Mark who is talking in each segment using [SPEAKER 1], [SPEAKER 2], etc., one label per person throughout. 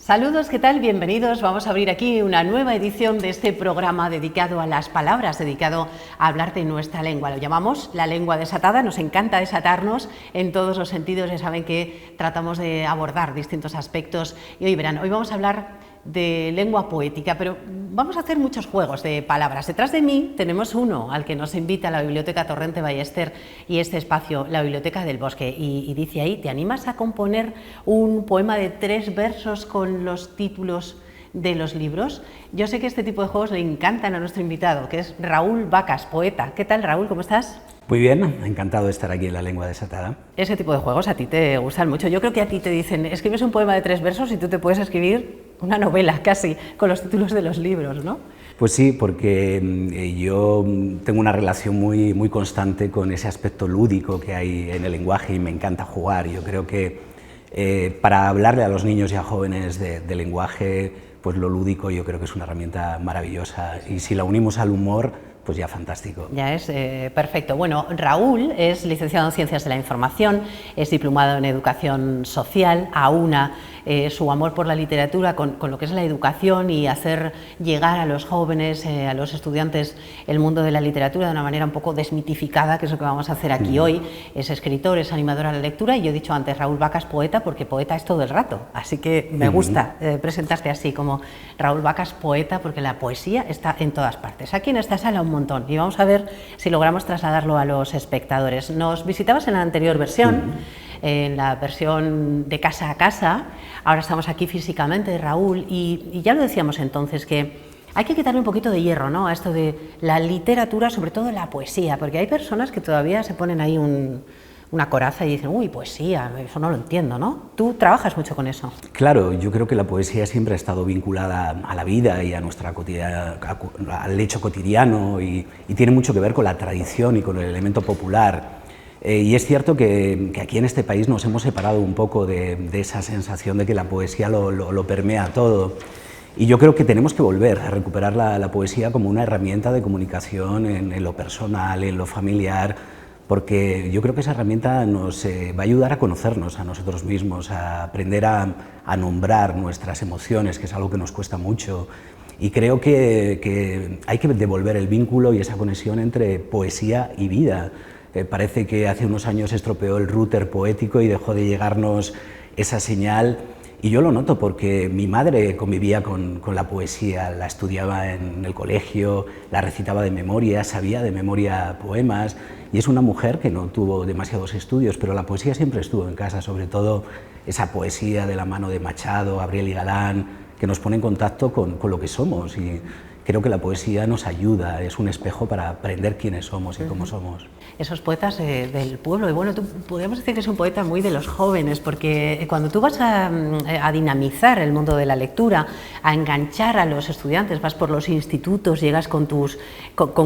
[SPEAKER 1] Saludos, ¿qué tal? Bienvenidos. Vamos a abrir aquí una nueva edición de este programa dedicado a las palabras, dedicado a hablar de nuestra lengua. Lo llamamos La Lengua Desatada. Nos encanta desatarnos en todos los sentidos. Ya saben que tratamos de abordar distintos aspectos y hoy verán, hoy vamos a hablar de lengua poética, pero vamos a hacer muchos juegos de palabras. Detrás de mí tenemos uno al que nos invita la Biblioteca Torrente Ballester y este espacio, la Biblioteca del Bosque, y dice ahí: ¿te animas a componer un poema de 3 versos con los títulos de los libros? Yo sé que este tipo de juegos le encantan a nuestro invitado, que es Raúl Vacas, poeta. ¿Qué tal, Raúl? ¿Cómo estás?
[SPEAKER 2] Muy bien, encantado de estar aquí en La Lengua Desatada.
[SPEAKER 1] Ese tipo de juegos a ti te gustan mucho. Yo creo que a ti te dicen, escribes un poema de 3 versos y tú te puedes escribir una novela casi con los títulos de los libros, ¿no?
[SPEAKER 2] Pues sí, porque yo tengo una relación muy constante con ese aspecto lúdico que hay en el lenguaje y me encanta jugar. Yo creo que para hablarle a los niños y a jóvenes de lenguaje, pues lo lúdico yo creo que es una herramienta maravillosa, y si la unimos al humor, pues ya fantástico.
[SPEAKER 1] Ya es perfecto. Bueno, Raúl es licenciado en Ciencias de la Información, es diplomado en Educación Social, aúna su amor por la literatura con lo que es la educación y hacer llegar a los jóvenes, a los estudiantes, el mundo de la literatura de una manera un poco desmitificada, que es lo que vamos a hacer aquí hoy. Es escritor, es animador a la lectura y yo he dicho antes, Raúl Vacas, poeta, porque poeta es todo el rato, así que me gusta presentarte así como Raúl Vacas, poeta, porque la poesía está en todas partes. Aquí en esta sala un montón, y vamos a ver si logramos trasladarlo a los espectadores. Nos visitabas en la anterior versión, en la versión de casa a casa. Ahora estamos aquí físicamente, Raúl, y ya lo decíamos entonces, que hay que quitarle un poquito de hierro, ¿no?, a esto de la literatura, sobre todo la poesía, porque hay personas que todavía se ponen ahí una coraza y dicen, uy, poesía, eso no lo entiendo, ¿no? Tú trabajas mucho con eso.
[SPEAKER 2] Claro, yo creo que la poesía siempre ha estado vinculada a la vida y a nuestra al hecho cotidiano, y tiene mucho que ver con la tradición y con el elemento popular. Y es cierto que aquí en este país nos hemos separado un poco de esa sensación de que la poesía lo permea todo. Y yo creo que tenemos que volver a recuperar la poesía como una herramienta de comunicación en lo personal, en lo familiar, porque yo creo que esa herramienta nos va a ayudar a conocernos a nosotros mismos, a aprender a nombrar nuestras emociones, que es algo que nos cuesta mucho. Y creo que hay que devolver el vínculo y esa conexión entre poesía y vida. Parece que hace unos años se estropeó el router poético y dejó de llegarnos esa señal. Y yo lo noto porque mi madre convivía con la poesía, la estudiaba en el colegio, la recitaba de memoria, sabía de memoria poemas, y es una mujer que no tuvo demasiados estudios, pero la poesía siempre estuvo en casa, sobre todo esa poesía de la mano de Machado, Gabriel y Galán, que nos pone en contacto con lo que somos, y creo que la poesía nos ayuda, es un espejo para aprender quiénes somos y cómo somos.
[SPEAKER 1] Esos poetas del pueblo, y bueno, tú podríamos decir que es un poeta muy de los jóvenes, porque cuando tú vas a dinamizar el mundo de la lectura, a enganchar a los estudiantes, vas por los institutos, llegas con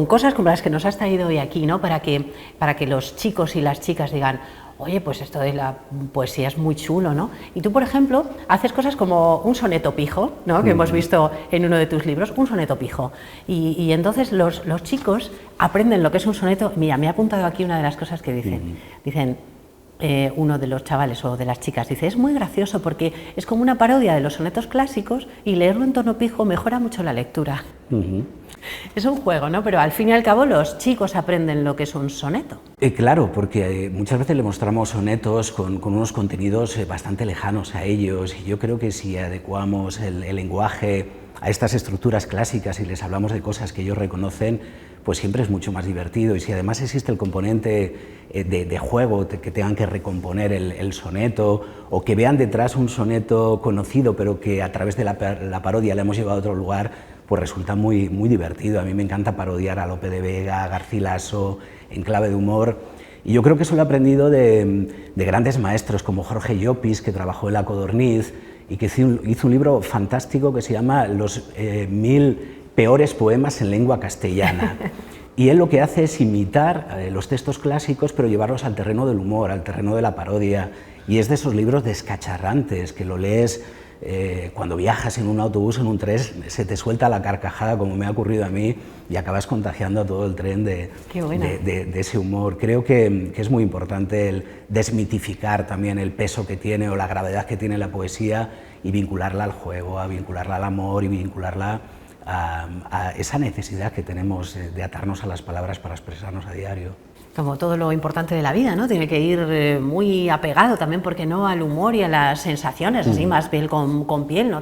[SPEAKER 1] cosas como las que nos has traído hoy aquí, ¿no?, para que los chicos y las chicas digan, oye, pues esto de la poesía es muy chulo, ¿no? Y tú, por ejemplo, haces cosas como un soneto pijo, ¿no?, que hemos visto en uno de tus libros, un soneto pijo. Y entonces los chicos aprenden lo que es un soneto. Mira, me he apuntado aquí una de las cosas que dicen. Dicen, uno de los chavales o de las chicas dice, es muy gracioso porque es como una parodia de los sonetos clásicos y leerlo en tono pijo mejora mucho la lectura. Es un juego, ¿no? Pero al fin y al cabo los chicos aprenden lo que es un soneto.
[SPEAKER 2] Claro, porque muchas veces le mostramos sonetos con unos contenidos bastante lejanos a ellos, y yo creo que si adecuamos el lenguaje a estas estructuras clásicas y les hablamos de cosas que ellos reconocen, pues siempre es mucho más divertido. Y si además existe el componente de juego, que tengan que recomponer el soneto, o que vean detrás un soneto conocido pero que a través de la parodia le hemos llevado a otro lugar, pues resulta muy divertido. A mí me encanta parodiar a Lope de Vega, a Garcilaso, en clave de humor. Y yo creo que eso lo he aprendido de grandes maestros como Jorge Llopis, que trabajó en La Codorniz y que hizo un libro fantástico que se llama Los 1000 peores poemas en lengua castellana. Y él lo que hace es imitar los textos clásicos, pero llevarlos al terreno del humor, al terreno de la parodia. Y es de esos libros descacharrantes que lo lees cuando viajas en un autobús, en un tren, se te suelta la carcajada, como me ha ocurrido a mí, y acabas contagiando a todo el tren de ese humor. Creo que es muy importante el desmitificar también el peso que tiene o la gravedad que tiene la poesía y vincularla al juego, a vincularla al amor y vincularla a esa necesidad que tenemos de atarnos a las palabras para expresarnos a diario.
[SPEAKER 1] Como todo lo importante de la vida, ¿no? Tiene que ir muy apegado también, ¿por qué no?, al humor y a las sensaciones, así más piel con piel, no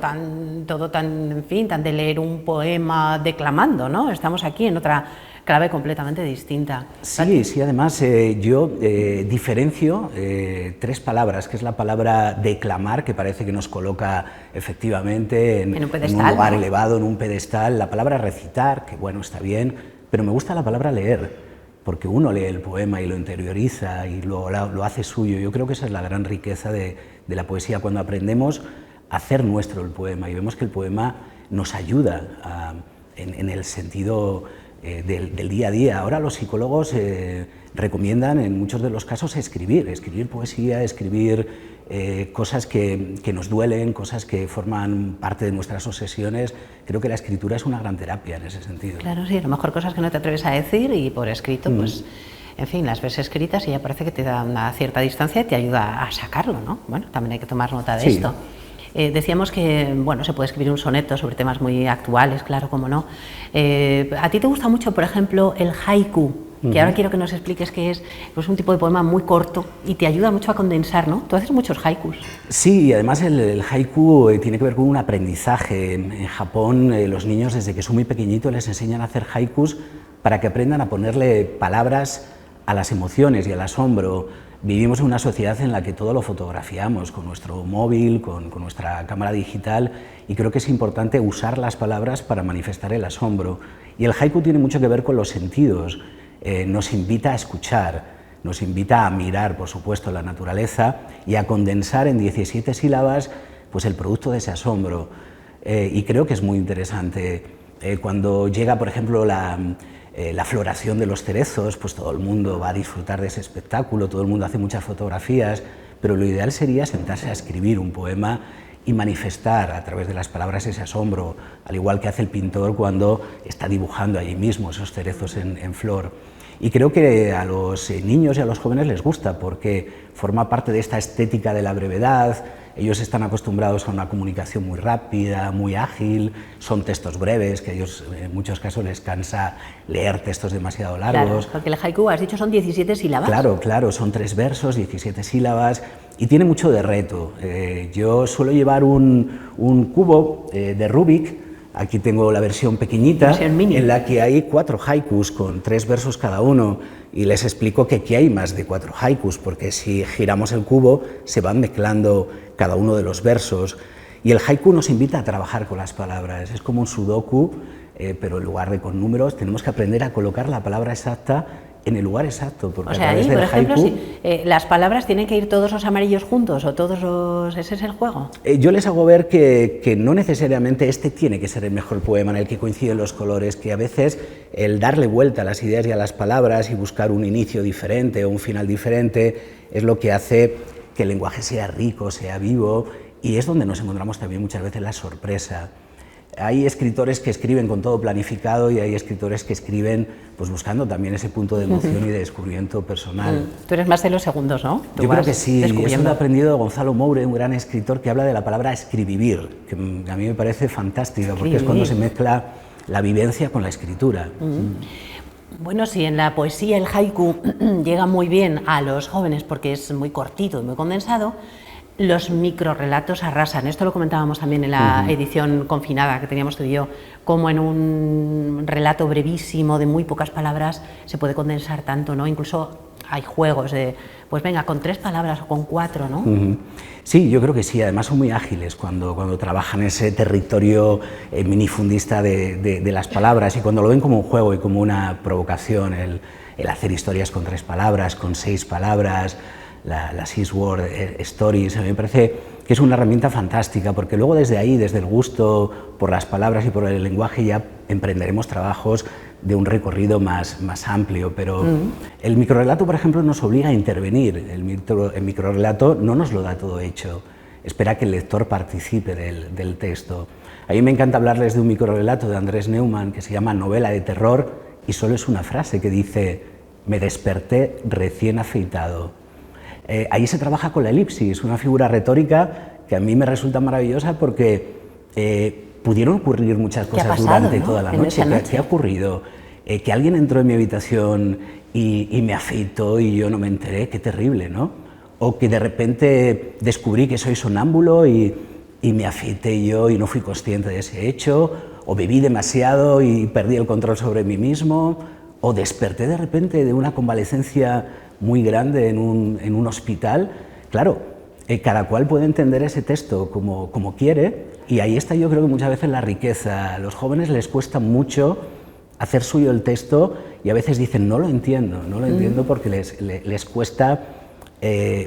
[SPEAKER 1] todo tan, en fin, tan de leer un poema declamando, ¿no? Estamos aquí en otra clave completamente distinta.
[SPEAKER 2] Sí, además yo diferencio 3 palabras, que es la palabra declamar, que parece que nos coloca efectivamente en un pedestal, en un lugar elevado, en un pedestal, la palabra recitar, que bueno, está bien, pero me gusta la palabra leer, porque uno lee el poema y lo interioriza y lo hace suyo. Yo creo que esa es la gran riqueza de la poesía, cuando aprendemos a hacer nuestro el poema y vemos que el poema nos ayuda en el sentido del día a día. Ahora los psicólogos recomiendan en muchos de los casos escribir poesía, escribir cosas que nos duelen, cosas que forman parte de nuestras obsesiones. Creo que la escritura es una gran terapia en ese sentido.
[SPEAKER 1] Claro, sí, a lo mejor cosas que no te atreves a decir y por escrito, pues, en fin, las ves escritas y ya parece que te da una cierta distancia y te ayuda a sacarlo, ¿no? Bueno, también hay que tomar nota de esto. Decíamos que, bueno, se puede escribir un soneto sobre temas muy actuales, claro, cómo no. ¿A ti te gusta mucho, por ejemplo, el haiku? Que ahora quiero que nos expliques qué es. Es un tipo de poema muy corto y te ayuda mucho a condensar, ¿no? Tú haces muchos haikus.
[SPEAKER 2] Sí, y además el haiku tiene que ver con un aprendizaje. En Japón los niños desde que son muy pequeñitos les enseñan a hacer haikus para que aprendan a ponerle palabras a las emociones y al asombro. Vivimos en una sociedad en la que todo lo fotografiamos con nuestro móvil, con nuestra cámara digital, y creo que es importante usar las palabras para manifestar el asombro. Y el haiku tiene mucho que ver con los sentidos. Nos invita a escuchar, nos invita a mirar, por supuesto, la naturaleza y a condensar en 17 sílabas pues, el producto de ese asombro. Y creo que es muy interesante. Cuando llega, por ejemplo, la floración de los cerezos, pues todo el mundo va a disfrutar de ese espectáculo, todo el mundo hace muchas fotografías, pero lo ideal sería sentarse a escribir un poema y manifestar a través de las palabras ese asombro, al igual que hace el pintor cuando está dibujando allí mismo esos cerezos en flor. Y creo que a los niños y a los jóvenes les gusta porque forma parte de esta estética de la brevedad. Ellos están acostumbrados a una comunicación muy rápida, muy ágil, son textos breves, que a ellos en muchos casos les cansa leer textos demasiado largos.
[SPEAKER 1] Claro, porque el haiku, has dicho, son 17 sílabas.
[SPEAKER 2] Claro, son 3 versos, 17 sílabas, y tiene mucho de reto. Yo suelo llevar un cubo de Rubik. Aquí tengo la versión pequeñita, en la que hay 4 haikus con 3 versos cada uno, y les explico que aquí hay más de 4 haikus, porque si giramos el cubo se van mezclando cada uno de los versos, y el haiku nos invita a trabajar con las palabras. Es como un sudoku, pero en lugar de con números tenemos que aprender a colocar la palabra exacta en el lugar exacto, porque
[SPEAKER 1] o sea,
[SPEAKER 2] a través
[SPEAKER 1] ahí,
[SPEAKER 2] del
[SPEAKER 1] por ejemplo,
[SPEAKER 2] haiku,
[SPEAKER 1] las palabras tienen que ir todos los amarillos juntos o todos los... ¿Ese es el juego?
[SPEAKER 2] Yo les hago ver que no necesariamente este tiene que ser el mejor poema en el que coinciden los colores, que a veces el darle vuelta a las ideas y a las palabras y buscar un inicio diferente o un final diferente es lo que hace que el lenguaje sea rico, sea vivo, y es donde nos encontramos también muchas veces la sorpresa. Hay escritores que escriben con todo planificado y hay escritores que escriben pues buscando también ese punto de emoción y de descubrimiento personal.
[SPEAKER 1] Tú eres más de los segundos, ¿no?
[SPEAKER 2] Yo creo que sí, eso lo he aprendido de Gonzalo Moure, un gran escritor que habla de la palabra escribir, que a mí me parece fantástica porque es cuando se mezcla la vivencia con la escritura.
[SPEAKER 1] Bueno, sí, en la poesía el haiku llega muy bien a los jóvenes porque es muy cortito y muy condensado. Los microrrelatos arrasan, esto lo comentábamos también en la edición confinada que teníamos tú y yo, como en un relato brevísimo de muy pocas palabras se puede condensar tanto, ¿no? Incluso hay juegos de, pues venga, con 3 palabras o con 4, ¿no?
[SPEAKER 2] Sí, yo creo que sí, además son muy ágiles cuando trabajan ese territorio minifundista de las palabras, y cuando lo ven como un juego y como una provocación, el hacer historias con 3 palabras, con 6 palabras, la 6-word stories, a mí me parece que es una herramienta fantástica, porque luego desde ahí, desde el gusto por las palabras y por el lenguaje, ya emprenderemos trabajos de un recorrido más amplio, pero el microrrelato, por ejemplo, nos obliga a intervenir. El microrrelato no nos lo da todo hecho. espera que el lector participe del texto. A mí me encanta hablarles de un microrrelato de Andrés Neumann que se llama Novela de terror, y solo es una frase que dice: me desperté recién afeitado. Ahí se trabaja con la elipsis, una figura retórica que a mí me resulta maravillosa porque pudieron ocurrir muchas cosas durante toda la noche. ¿Qué ha ocurrido? Que alguien entró en mi habitación y me afeitó y yo no me enteré, qué terrible, ¿no? O que de repente descubrí que soy sonámbulo y me afeité yo y no fui consciente de ese hecho, o bebí demasiado y perdí el control sobre mí mismo, o desperté de repente de una convalecencia muy grande en un hospital. Claro, cada cual puede entender ese texto como quiere, y ahí está, yo creo que muchas veces la riqueza. A los jóvenes les cuesta mucho hacer suyo el texto y a veces dicen no lo entiendo porque les cuesta.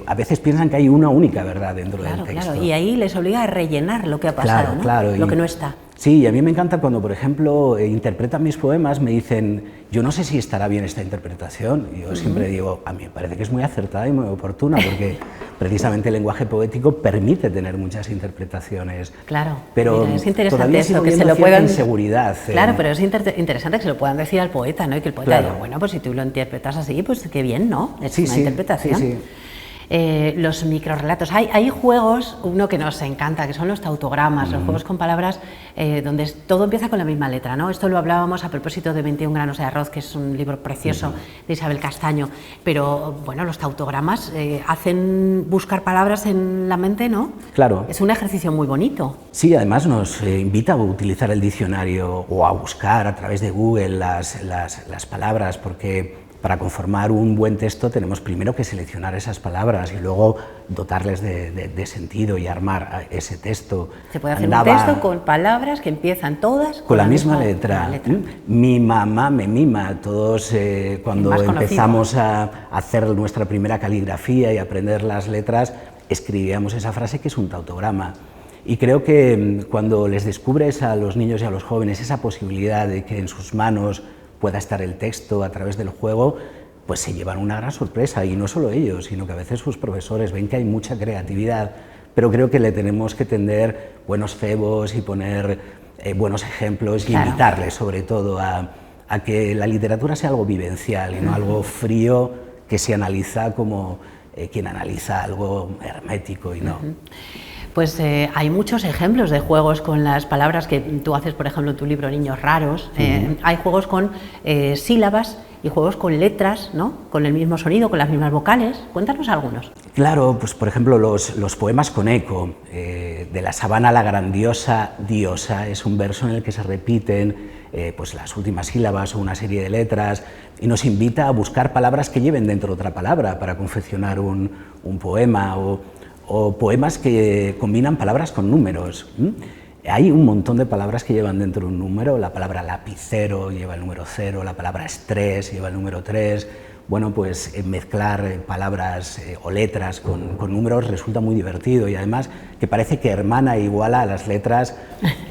[SPEAKER 2] A veces piensan que hay una única verdad dentro del texto.
[SPEAKER 1] Claro, y ahí les obliga a rellenar lo que ha pasado, ¿no? Lo que no está.
[SPEAKER 2] Sí, y a mí me encanta cuando, por ejemplo, interpretan mis poemas, me dicen, yo no sé si estará bien esta interpretación. Y yo siempre digo, a mí me parece que es muy acertada y muy oportuna, porque precisamente el lenguaje poético permite tener muchas interpretaciones.
[SPEAKER 1] Claro,
[SPEAKER 2] pero
[SPEAKER 1] mira, es interesante
[SPEAKER 2] todavía
[SPEAKER 1] eso, que se lo puedan...
[SPEAKER 2] inseguridad.
[SPEAKER 1] Claro, pero es interesante que se lo puedan decir al poeta, ¿no? Y que el poeta diga, bueno, pues si tú lo interpretas así, pues qué bien, ¿no? Es una interpretación.
[SPEAKER 2] Sí.
[SPEAKER 1] Los microrrelatos. Hay juegos, uno que nos encanta, que son los tautogramas, los juegos con palabras donde todo empieza con la misma letra, ¿no? Esto lo hablábamos a propósito de 21 granos de arroz, que es un libro precioso de Isabel Castaño, pero bueno, los tautogramas hacen buscar palabras en la mente, ¿no?
[SPEAKER 2] Claro.
[SPEAKER 1] Es un ejercicio muy bonito.
[SPEAKER 2] Sí, además nos invita a utilizar el diccionario o a buscar a través de Google las palabras, porque para conformar un buen texto tenemos primero que seleccionar esas palabras y luego dotarles de sentido y armar ese texto.
[SPEAKER 1] Se puede hacer un texto con palabras que empiezan todas
[SPEAKER 2] con la misma letra. Mi mamá me mima. Todos cuando empezamos a hacer nuestra primera caligrafía y aprender las letras, escribíamos esa frase que es un tautograma. Y creo que cuando les descubres a los niños y a los jóvenes esa posibilidad de que en sus manos pueda estar el texto a través del juego, pues se llevan una gran sorpresa, y no solo ellos, sino que a veces sus profesores ven que hay mucha creatividad, pero creo que le tenemos que tender buenos cebos y poner buenos ejemplos y invitarles sobre todo a que la literatura sea algo vivencial y no algo frío que se analiza como quien analiza algo hermético y no.
[SPEAKER 1] Pues hay muchos ejemplos de juegos con las palabras que tú haces, por ejemplo, en tu libro Niños Raros. Hay juegos con sílabas y juegos con letras, ¿no? Con el mismo sonido, con las mismas vocales. Cuéntanos algunos.
[SPEAKER 2] Claro, pues por ejemplo los poemas con eco. De la sabana la grandiosa diosa es un verso en el que se repiten pues las últimas sílabas o una serie de letras, y nos invita a buscar palabras que lleven dentro otra palabra para confeccionar un poema, o poemas que combinan palabras con números. Hay un montón de palabras que llevan dentro un número. La palabra lapicero lleva el número 0, la palabra estrés lleva el número 3. Bueno, pues mezclar palabras o letras con números resulta muy divertido, y además que parece que hermana e iguala a las letras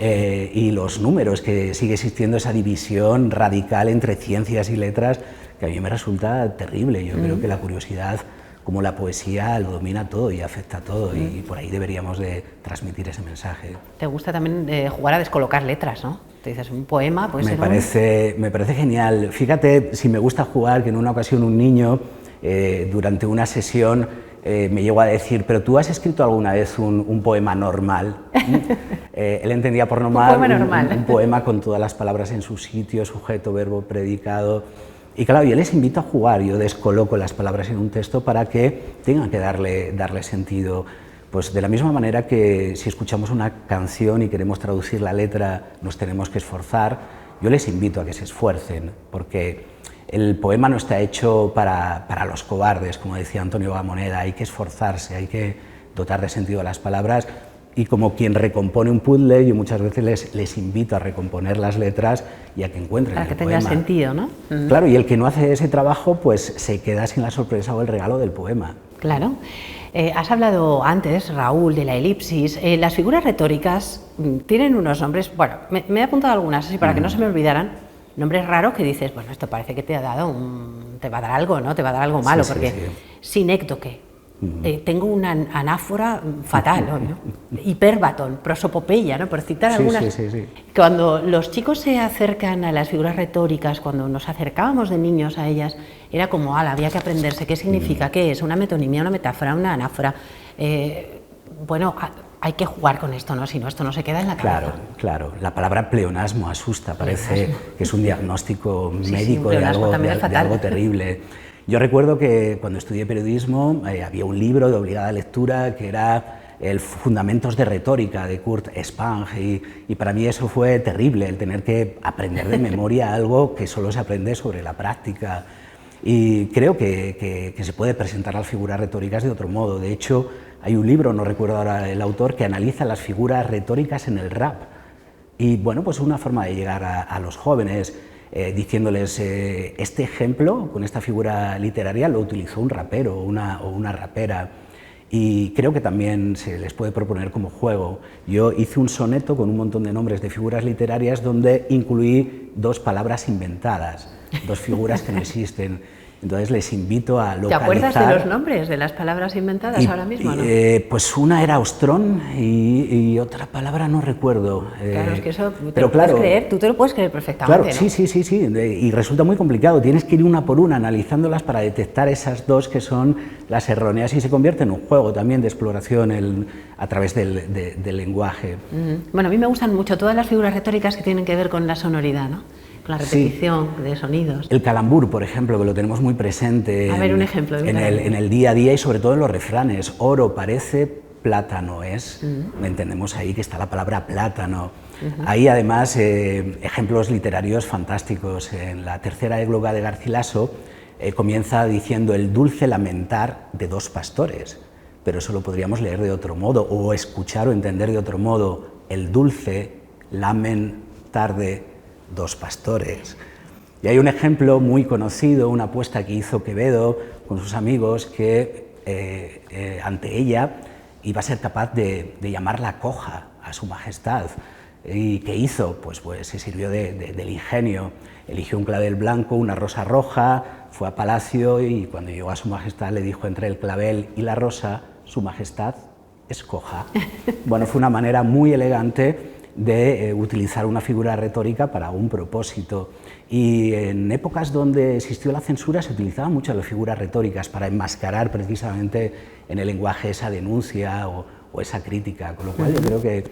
[SPEAKER 2] y los números, que sigue existiendo esa división radical entre ciencias y letras que a mí me resulta terrible. Yo creo que la curiosidad, como la poesía, lo domina todo y afecta a todo, y por ahí deberíamos de transmitir ese mensaje.
[SPEAKER 1] Te gusta también jugar a descolocar letras, ¿no? Te dices, un poema puede
[SPEAKER 2] ser me parece genial. Fíjate, si me gusta jugar, que en una ocasión un niño, durante una sesión, me llegó a decir, ¿pero tú has escrito alguna vez un poema normal? Él entendía por normal un poema con todas las palabras en su sitio, sujeto, verbo, predicado. Y claro, yo les invito a jugar, yo descoloco las palabras en un texto para que tengan que darle sentido. Pues de la misma manera que si escuchamos una canción y queremos traducir la letra, nos tenemos que esforzar, yo les invito a que se esfuercen, porque el poema no está hecho para los cobardes, como decía Antonio Gamoneda. Hay que esforzarse, hay que dotar de sentido a las palabras. Y como quien recompone un puzzle, yo muchas veces les invito a recomponer las letras y a que encuentren el poema.
[SPEAKER 1] Para que tenga sentido, ¿no?
[SPEAKER 2] Claro, y el que no hace ese trabajo, pues se queda sin la sorpresa o el regalo del poema.
[SPEAKER 1] Claro. Has hablado antes, Raúl, de la elipsis. Las figuras retóricas tienen unos nombres, bueno, me he apuntado algunas, así para que no se me olvidaran, nombres raros que dices, bueno, esto parece que te va a dar algo, ¿no? Te va a dar algo malo, porque sinécdoque. tengo una anáfora fatal, ¿no? Hiperbatón, prosopopeya, ¿no? Por citar algunas.
[SPEAKER 2] Sí.
[SPEAKER 1] Cuando los chicos se acercan a las figuras retóricas, cuando nos acercábamos de niños a ellas, era como, había que aprenderse qué significa, qué es, una metonimia, una metáfora, una anáfora. Bueno, hay que jugar con esto, ¿no? Si no, esto no se queda en la cabeza.
[SPEAKER 2] Claro. La palabra pleonasmo asusta, parece que es un diagnóstico médico de algo terrible. Yo recuerdo que cuando estudié periodismo había un libro de obligada lectura que era el Fundamentos de Retórica de Kurt Spange y para mí eso fue terrible, el tener que aprender de memoria algo que solo se aprende sobre la práctica. Y creo que se puede presentar las figuras retóricas de otro modo. De hecho, hay un libro, no recuerdo ahora el autor, que analiza las figuras retóricas en el rap. Y bueno, pues una forma de llegar a los jóvenes diciéndoles este ejemplo con esta figura literaria lo utilizó un rapero o una rapera. Y creo que también se les puede proponer como juego. Yo hice un soneto con un montón de nombres de figuras literarias donde incluí 2 palabras inventadas, 2 figuras que no existen. Entonces les invito a localizar...
[SPEAKER 1] ¿Te acuerdas de los nombres de las palabras inventadas ahora mismo, no?
[SPEAKER 2] Pues una era ostrón y otra palabra no recuerdo.
[SPEAKER 1] Claro, es que eso te lo puedes creer, tú te lo puedes creer perfectamente,
[SPEAKER 2] claro,
[SPEAKER 1] ¿no?
[SPEAKER 2] Sí, y resulta muy complicado, tienes que ir una por una analizándolas para detectar esas 2 que son las erróneas y se convierte en un juego también de exploración a través del lenguaje.
[SPEAKER 1] Bueno, a mí me gustan mucho todas las figuras retóricas que tienen que ver con la sonoridad, ¿no? Con la repetición de sonidos. El
[SPEAKER 2] calambur, por ejemplo, que lo tenemos muy presente.
[SPEAKER 1] A ver, un ejemplo.
[SPEAKER 2] En el día a día y sobre todo en los refranes. Oro parece, plátano es. Entendemos ahí que está la palabra plátano. Hay además ejemplos literarios fantásticos. En la tercera égloga de Garcilaso comienza diciendo el dulce lamentar de 2 pastores. Pero eso lo podríamos leer de otro modo o escuchar o entender de otro modo. El dulce lamentar de 2 pastores. Y hay un ejemplo muy conocido, una apuesta que hizo Quevedo con sus amigos que ante ella iba a ser capaz de llamarla coja a su majestad. ¿Y qué hizo? Pues se sirvió del ingenio. Eligió un clavel blanco, una rosa roja, fue a palacio y cuando llegó a su majestad le dijo entre el clavel y la rosa, su majestad es coja. Bueno, fue una manera muy elegante de utilizar una figura retórica para un propósito. Y en épocas donde existió la censura se utilizaban mucho las figuras retóricas para enmascarar precisamente en el lenguaje esa denuncia o esa crítica, con lo cual yo creo que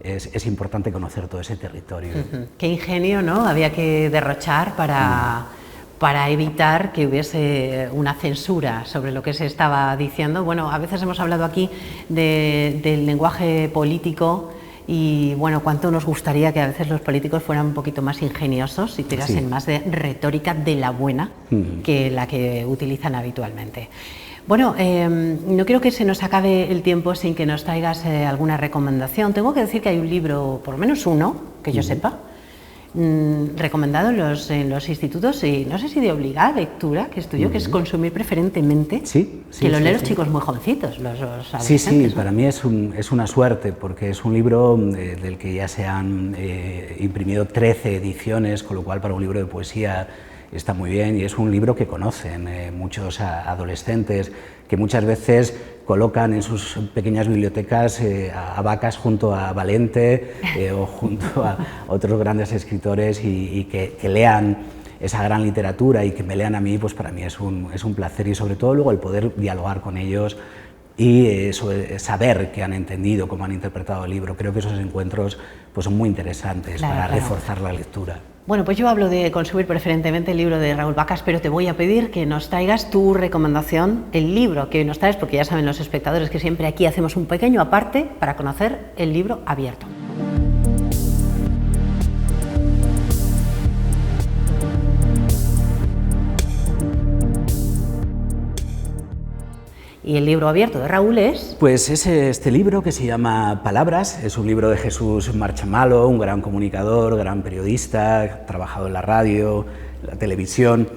[SPEAKER 2] es importante conocer todo ese territorio.
[SPEAKER 1] Qué ingenio, ¿no? Había que derrochar para evitar que hubiese una censura sobre lo que se estaba diciendo. Bueno, a veces hemos hablado aquí del lenguaje político. Y bueno, cuánto nos gustaría que a veces los políticos fueran un poquito más ingeniosos y tirasen más de retórica de la buena que la que utilizan habitualmente. Bueno, no quiero que se nos acabe el tiempo sin que nos traigas alguna recomendación. Tengo que decir que hay un libro, por lo menos uno, que yo sepa, recomendado en los institutos, y no sé si de obligada lectura, que es tuyo, que es consumir preferentemente, que lo leen los chicos muy jovencitos, los adolescentes.
[SPEAKER 2] Sí, para mí es una suerte, porque es un libro del que ya se han imprimido 13 ediciones, con lo cual para un libro de poesía está muy bien, y es un libro que conocen muchos adolescentes, que muchas veces colocan en sus pequeñas bibliotecas a Vacas junto a Valente o junto a otros grandes escritores y que lean esa gran literatura y que me lean a mí, pues para mí es un placer, y sobre todo luego el poder dialogar con ellos y saber que han entendido, cómo han interpretado el libro. Creo que esos encuentros pues son muy interesantes para reforzar la lectura.
[SPEAKER 1] Bueno, pues yo hablo de consumir preferentemente el libro de Raúl Vacas, pero te voy a pedir que nos traigas tu recomendación, el libro que nos traes, porque ya saben los espectadores que siempre aquí hacemos un pequeño aparte para conocer el libro abierto. ¿Y el libro abierto de Raúl es?
[SPEAKER 2] Pues es este libro que se llama Palabras, es un libro de Jesús Marchamalo, un gran comunicador, gran periodista, trabajado en la radio, la televisión,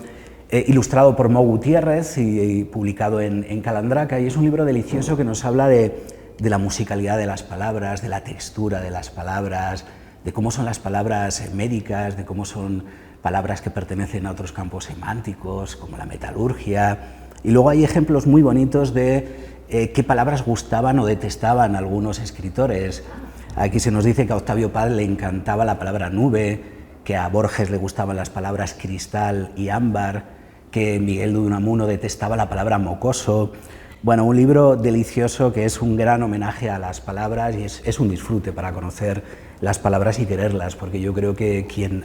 [SPEAKER 2] ilustrado por Mo Gutiérrez y publicado en Calandraca, y es un libro delicioso que nos habla de la musicalidad de las palabras, de la textura de las palabras, de cómo son las palabras médicas, de cómo son palabras que pertenecen a otros campos semánticos, como la metalurgia. Y luego hay ejemplos muy bonitos de qué palabras gustaban o detestaban algunos escritores. Aquí se nos dice que a Octavio Paz le encantaba la palabra nube, que a Borges le gustaban las palabras cristal y ámbar, que Miguel de Unamuno detestaba la palabra mocoso. Bueno, un libro delicioso que es un gran homenaje a las palabras y es un disfrute para conocer las palabras y quererlas, porque yo creo que quien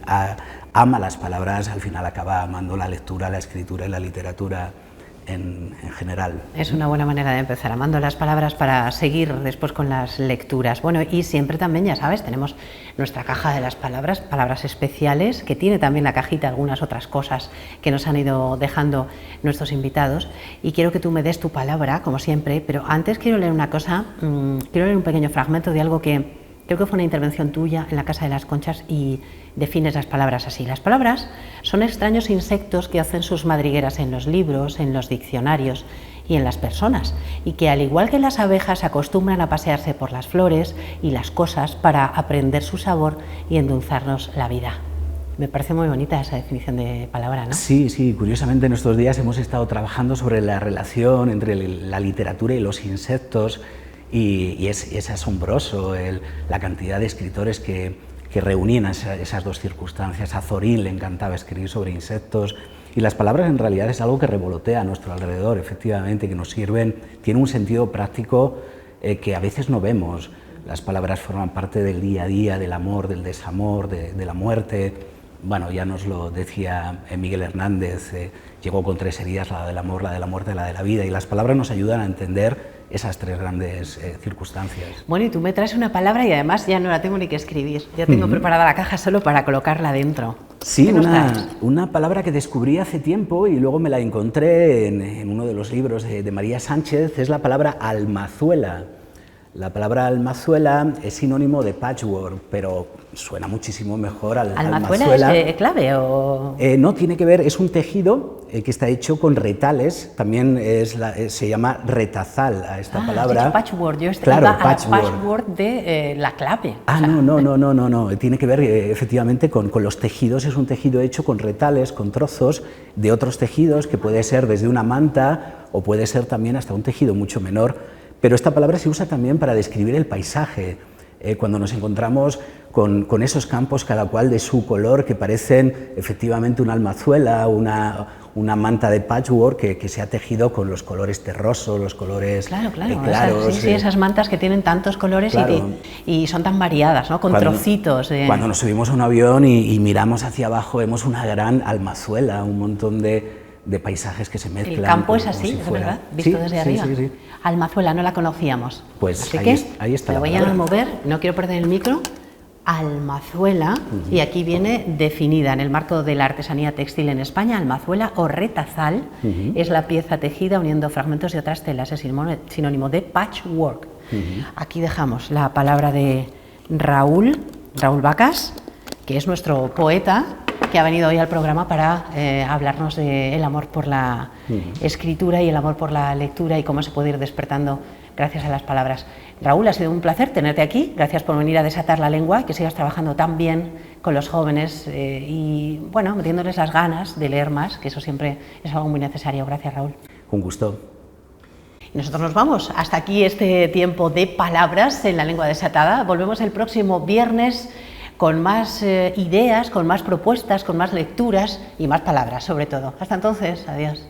[SPEAKER 2] ama las palabras al final acaba amando la lectura, la escritura y la literatura en general.
[SPEAKER 1] Es una buena manera de empezar, amando las palabras para seguir después con las lecturas. Bueno, y siempre también, ya sabes, tenemos nuestra caja de las palabras, palabras especiales, que tiene también la cajita algunas otras cosas que nos han ido dejando nuestros invitados. Y quiero que tú me des tu palabra, como siempre, pero antes quiero leer una cosa, quiero leer un pequeño fragmento de algo que creo que fue una intervención tuya en la Casa de las Conchas y defines las palabras así. Las palabras son extraños insectos que hacen sus madrigueras en los libros, en los diccionarios y en las personas, y que al igual que las abejas acostumbran a pasearse por las flores y las cosas para aprender su sabor y endulzarnos la vida. Me parece muy bonita esa definición de palabra, ¿no?
[SPEAKER 2] Sí, sí, curiosamente en estos días hemos estado trabajando sobre la relación entre la literatura y los insectos. Y es asombroso la cantidad de escritores que reunían esas dos circunstancias. A Zorín le encantaba escribir sobre insectos y las palabras en realidad es algo que revolotea a nuestro alrededor, efectivamente, que nos sirven, tiene un sentido práctico que a veces no vemos. Las palabras forman parte del día a día, del amor, del desamor, de la muerte. Bueno, ya nos lo decía Miguel Hernández, llegó con 3 heridas, la del amor, la de la muerte, la de la vida, y las palabras nos ayudan a entender esas 3 grandes circunstancias.
[SPEAKER 1] Bueno, y tú me traes una palabra y además ya no la tengo ni que escribir, ya tengo preparada la caja solo para colocarla dentro.
[SPEAKER 2] Sí, una palabra que descubrí hace tiempo y luego me la encontré en uno de los libros de María Sánchez, es la palabra almazuela. La palabra almazuela es sinónimo de patchwork, pero suena muchísimo mejor al almazuela.
[SPEAKER 1] ¿Almazuela es clave o...?
[SPEAKER 2] No, tiene que ver, es un tejido que está hecho con retales, también se llama retazal a esta palabra.
[SPEAKER 1] Dicho patchwork, yo
[SPEAKER 2] claro,
[SPEAKER 1] iba a patchwork de la clave.
[SPEAKER 2] Ah, no, tiene que ver efectivamente con los tejidos, es un tejido hecho con retales, con trozos de otros tejidos, que puede ser desde una manta o puede ser también hasta un tejido mucho menor. Pero esta palabra se usa también para describir el paisaje, cuando nos encontramos con esos campos, cada cual de su color, que parecen efectivamente una almazuela, una manta de patchwork que se ha tejido con los colores terrosos, los colores claros.
[SPEAKER 1] Sí, esas mantas que tienen tantos colores, claro, y son tan variadas, ¿no? Con trocitos.
[SPEAKER 2] Cuando nos subimos a un avión y miramos hacia abajo, vemos una gran almazuela, un montón de paisajes que se mezclan.
[SPEAKER 1] El campo es así, es verdad, visto desde arriba.
[SPEAKER 2] Sí.
[SPEAKER 1] Almazuela, no la conocíamos.
[SPEAKER 2] Pues
[SPEAKER 1] así
[SPEAKER 2] ahí está.
[SPEAKER 1] Me voy a mover, no quiero perder el micro. Almazuela, y aquí viene definida en el marco de la artesanía textil en España. Almazuela o retazal es la pieza tejida uniendo fragmentos de otras telas, es sinónimo de patchwork. Aquí dejamos la palabra de Raúl Vacas, que es nuestro poeta, que ha venido hoy al programa para hablarnos del amor por la escritura y el amor por la lectura y cómo se puede ir despertando gracias a las palabras. Raúl, ha sido un placer tenerte aquí, gracias por venir a desatar la lengua, que sigas trabajando tan bien con los jóvenes y, bueno, metiéndoles las ganas de leer más, que eso siempre es algo muy necesario. Gracias, Raúl.
[SPEAKER 2] Un gusto.
[SPEAKER 1] Y nosotros nos vamos. Hasta aquí este tiempo de palabras en la lengua desatada. Volvemos el próximo viernes con más ideas, con más propuestas, con más lecturas y más palabras, sobre todo. Hasta entonces, adiós.